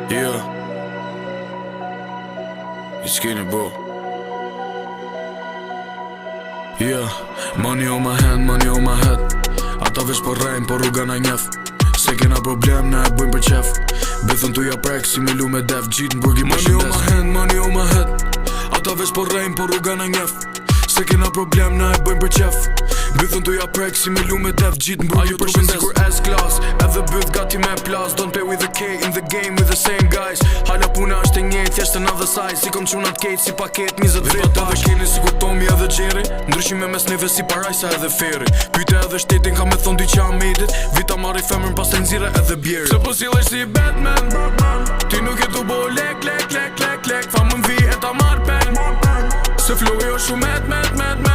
Yeah. You skinny bro. Yeah. Money on my hand, money on my head. Ata vesh po rrejnë, po rruga na njef. Se kena problem, na e bujmë për qef. Bithën tu ja prek si me lu me def. Gjitë në burgi për shëndes. Money on my hand, money on my head. Ata vesh po rrejnë, po rruga na njef. Se kena problem, na e bujmë për qef. Bithën tu ja prek si me lu me def. Gjitë në burgi për shëndes. Sikur S-class, edhe byth gati me plas. Don't play with the K in the game with the same guys. Hala puna është e njejt, thjesht another size. Si kom qunat kejt si paket 20 vjet. Vipat edhe keni sikur Tomi edhe Gjeri. Ndryshime mes neve si parajsa edhe feri. Pyte edhe shtetin ka me thon dyqa medit. Vita marri femrën pas të nxire edhe bjeri. Se po sillesh si Batman, ti nuk e tu bo lek. Tha më mvi e ta marr pen. Se flow jo shumë met